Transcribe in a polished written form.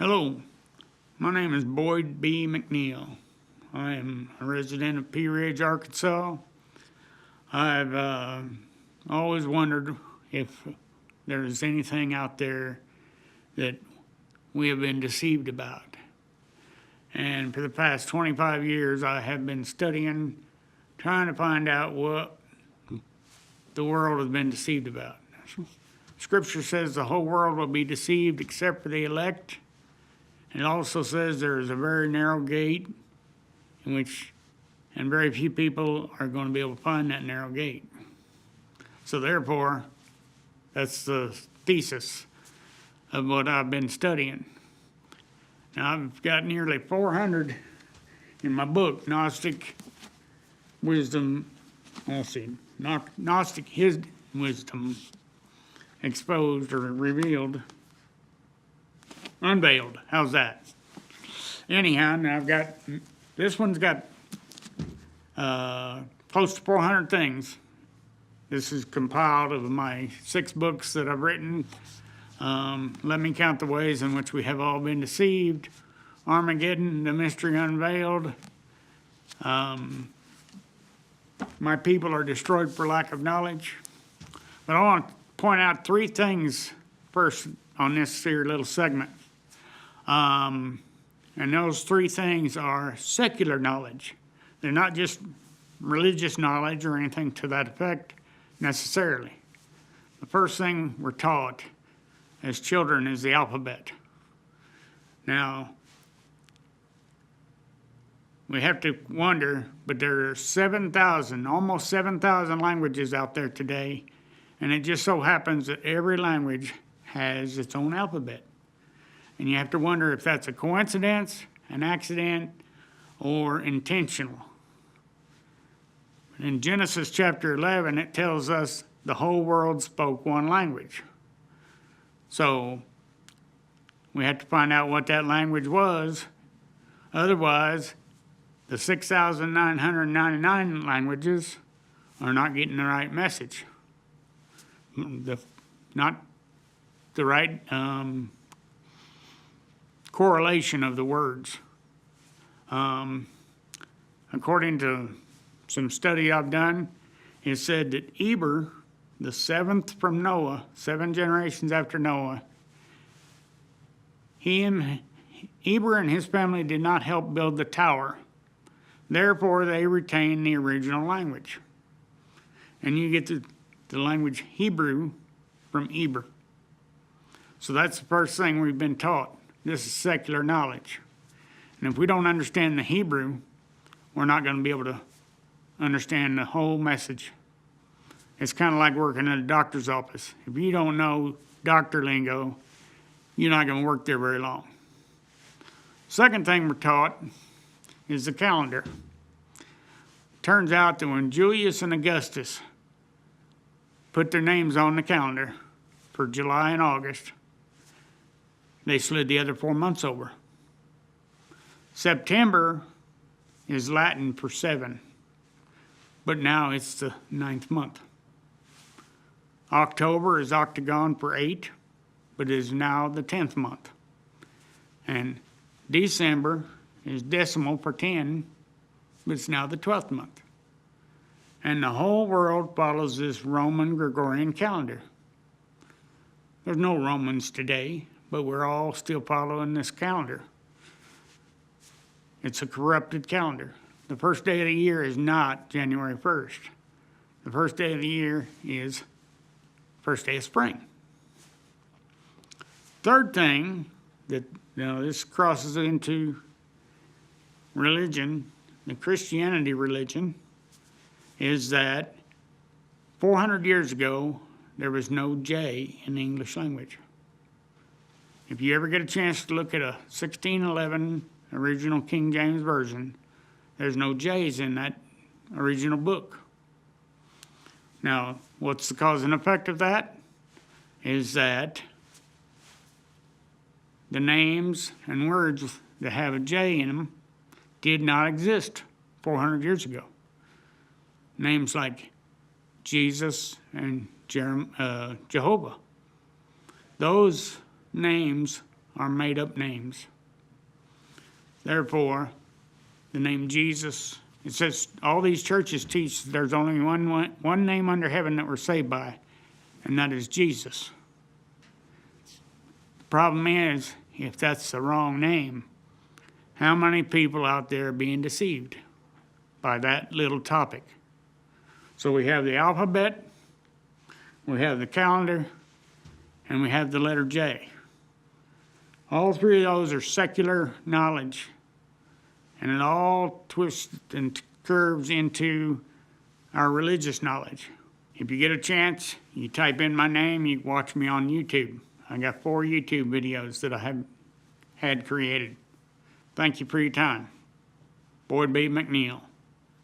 Hello, my name is Boyd B. McNiel. I am a resident of Pea Ridge, Arkansas. I've always wondered if there's anything out there that we have been deceived about. And for the past 25 years, I have been studying, trying to find out what the world has been deceived about. Scripture says the whole world will be deceived except for the elect. It also says there is a very narrow gate in which, and very few people are going to be able to find that narrow gate. So therefore, that's the thesis of what I've been studying. Now I've got nearly 400 in my book, Gnostic Wisdom, Gnostic Wisdom, Exposed or Revealed, Unveiled. How's that? Anyhow, now I've got, this one's got close to 400 things. This is compiled of my 6 books that I've written. Let Me Count the Ways in Which We Have All Been Deceived, Armageddon, The Mystery Unveiled, My People Are Destroyed for Lack of Knowledge. But I want to point out 3 things first on this here little segment. And those 3 things are secular knowledge. They're not just religious knowledge or anything to that effect necessarily. The first thing we're taught as children is the alphabet. Now, we have to wonder, but there are 7,000, almost 7,000 languages out there today, and it just so happens that every language has its own alphabet. And you have to wonder if that's a coincidence, an accident, or intentional. In Genesis chapter 11, it tells us the whole world spoke one language. So we have to find out what that language was. Otherwise, the 6,999 languages are not getting the right message. Not the right correlation of the words. According to some study I've done, it said that Eber, the 7th from Noah, 7 generations after Noah, Eber and his family did not help build the tower. Therefore, they retained the original language. And you get the language Hebrew from Eber. So that's the first thing we've been taught. This is secular knowledge. And if we don't understand the Hebrew, we're not going to be able to understand the whole message. It's kind of like working in a doctor's office. If you don't know doctor lingo, you're not going to work there very long. Second thing we're taught is the calendar. Turns out that when Julius and Augustus put their names on the calendar for July and August, they slid the other 4 months over. September is Latin for 7, but now it's the 9th month. October is octagon for 8, but is now the 10th month. And December is decimal for 10, but it's now the 12th month. And the whole world follows this Roman Gregorian calendar. There's no Romans today, but we're all still following this calendar. It's a corrupted calendar. The first day of the year is not January 1st. The first day of the year is first day of spring. Third thing that, this crosses into religion, the Christianity religion, is that 400 years ago, there was no J in the English language. If you ever get a chance to look at a 1611 original King James Version, there's no J's in that original book. Now, what's the cause and effect of that? Is that the names and words that have a J in them did not exist 400 years ago. Names like Jesus and Jehovah. Those names are made-up names. Therefore, the name Jesus, it says all these churches teach there's only one name under heaven that we're saved by, and that is Jesus. The problem is, if that's the wrong name, how many people out there are being deceived by that little topic? So we have the alphabet, we have the calendar, and we have the letter J. All three of those are secular knowledge, and it all twists and curves into our religious knowledge. If you get a chance, you type in my name, you watch me on YouTube. I got 4 YouTube videos that I have had created. Thank you for your time. Boyd B. McNiel.